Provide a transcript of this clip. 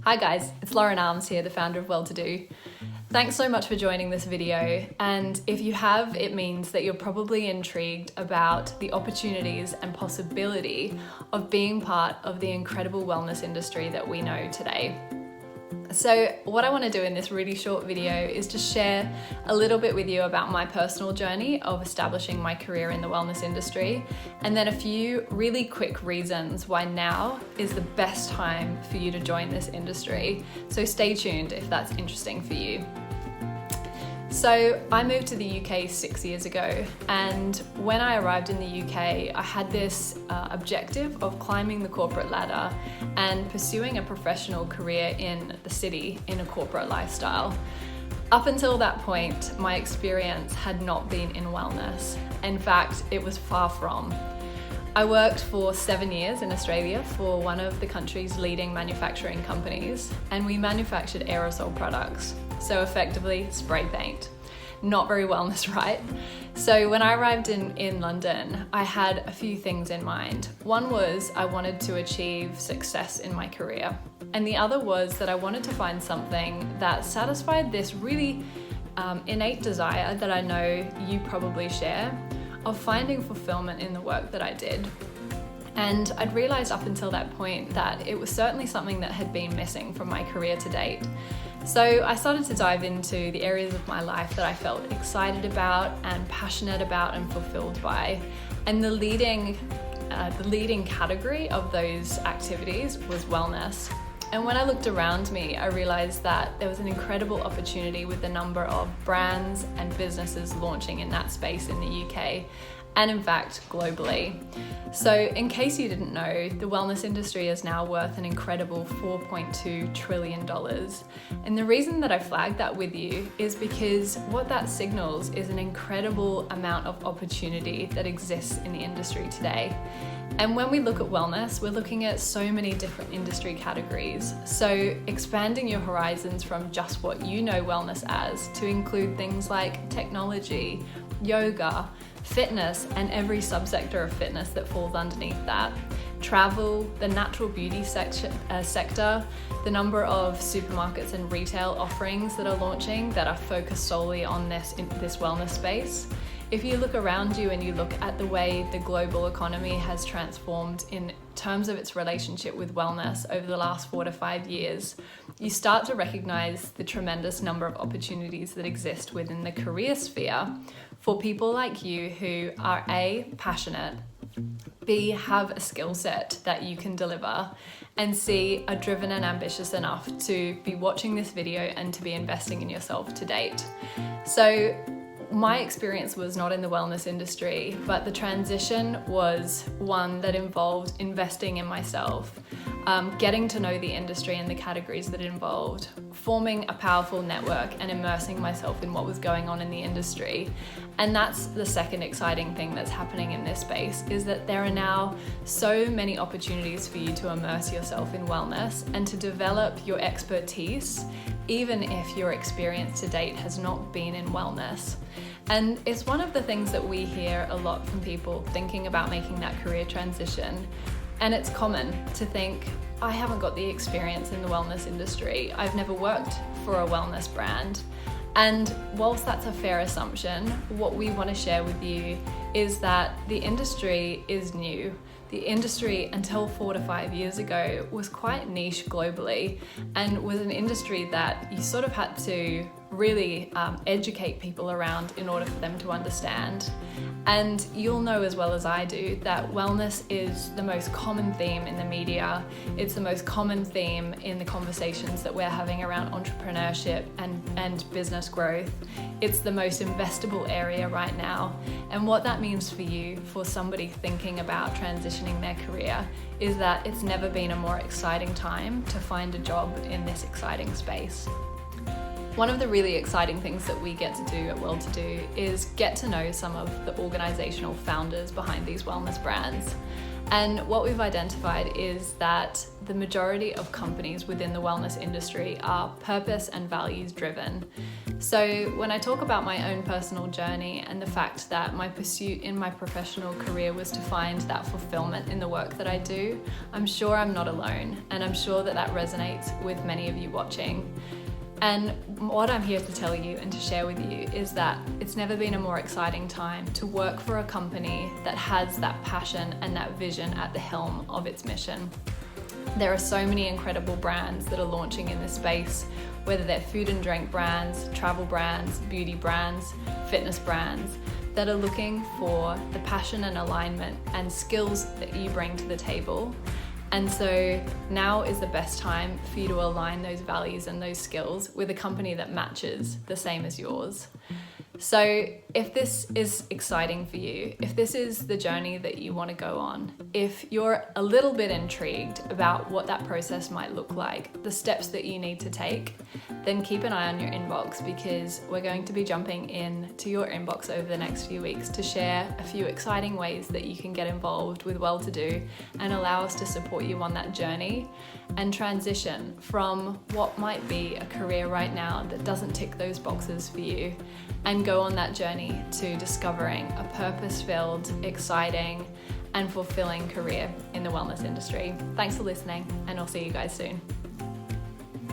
Hi guys, it's Lauren Arms here, the founder of Welltodo. Thanks so much for joining this video, and if you have, it means that you're probably intrigued about the opportunities and possibility of being part of the incredible wellness industry that we know today. So what I want to do in this really short video is to share a little bit with you about my personal journey of establishing my career in the wellness industry, and then a few really quick reasons why now is the best time for you to join this industry. So stay tuned if that's interesting for you. So I moved to the UK 6 years ago, and when I arrived in the UK, I had this objective of climbing the corporate ladder and pursuing a professional career in the city in a corporate lifestyle. Up until that point, my experience had not been in wellness. In fact, it was far from. I worked for 7 years in Australia for one of the country's leading manufacturing companies, and we manufactured aerosol products. So effectively, spray paint. Not very wellness, right? So when I arrived in London, I had a few things in mind. One was I wanted to achieve success in my career. And the other was that I wanted to find something that satisfied this really innate desire that I know you probably share of finding fulfillment in the work that I did. And I'd realized up until that point that it was certainly something that had been missing from my career to date. So I started to dive into the areas of my life that I felt excited about and passionate about and fulfilled by. And the leading category of those activities was wellness. And when I looked around me, I realized that there was an incredible opportunity with the number of brands and businesses launching in that space in the UK, and in fact, globally. So in case you didn't know, the wellness industry is now worth an incredible $4.2 trillion. And the reason that I flagged that with you is because what that signals is an incredible amount of opportunity that exists in the industry today. And when we look at wellness, we're looking at so many different industry categories. So expanding your horizons from just what you know wellness as to include things like technology, yoga, fitness, and every subsector of fitness that falls underneath that. Travel, the natural beauty sector, the number of supermarkets and retail offerings that are launching that are focused solely on this wellness space. If you look around you and you look at the way the global economy has transformed in terms of its relationship with wellness over the last 4 to 5 years, you start to recognize the tremendous number of opportunities that exist within the career sphere for people like you who are A, passionate, B, have a skill set that you can deliver, and C, are driven and ambitious enough to be watching this video and to be investing in yourself to date. So my experience was not in the wellness industry, but the transition was one that involved investing in myself, getting to know the industry and the categories that it involved, forming a powerful network and immersing myself in what was going on in the industry. And that's the second exciting thing that's happening in this space, is that there are now so many opportunities for you to immerse yourself in wellness and to develop your expertise, even if your experience to date has not been in wellness. And it's one of the things that we hear a lot from people thinking about making that career transition. And it's common to think, I haven't got the experience in the wellness industry. I've never worked for a wellness brand. And whilst that's a fair assumption, what we want to share with you is that the industry is new. The industry until 4 to 5 years ago was quite niche globally, and was an industry that you sort of had to really educate people around in order for them to understand. And you'll know as well as I do that wellness is the most common theme in the media. It's the most common theme in the conversations that we're having around entrepreneurship and business growth. It's the most investable area right now. And what that means for you, for somebody thinking about transitioning their career, is that it's never been a more exciting time to find a job in this exciting space. One of the really exciting things that we get to do at Welltodo is get to know some of the organizational founders behind these wellness brands. And what we've identified is that the majority of companies within the wellness industry are purpose and values driven. So when I talk about my own personal journey and the fact that my pursuit in my professional career was to find that fulfillment in the work that I do, I'm sure I'm not alone, and I'm sure that that resonates with many of you watching. And what I'm here to tell you and to share with you is that it's never been a more exciting time to work for a company that has that passion and that vision at the helm of its mission. There are so many incredible brands that are launching in this space, whether they're food and drink brands, travel brands, beauty brands, fitness brands, that are looking for the passion and alignment and skills that you bring to the table. And so now is the best time for you to align those values and those skills with a company that matches the same as yours. So if this is exciting for you, if this is the journey that you want to go on, if you're a little bit intrigued about what that process might look like, the steps that you need to take, then keep an eye on your inbox, because we're going to be jumping into your inbox over the next few weeks to share a few exciting ways that you can get involved with Welltodo and allow us to support you on that journey and transition from what might be a career right now that doesn't tick those boxes for you, and go on that journey to discovering a purpose-filled, exciting, and fulfilling career in the wellness industry. Thanks for listening, and I'll see you guys soon.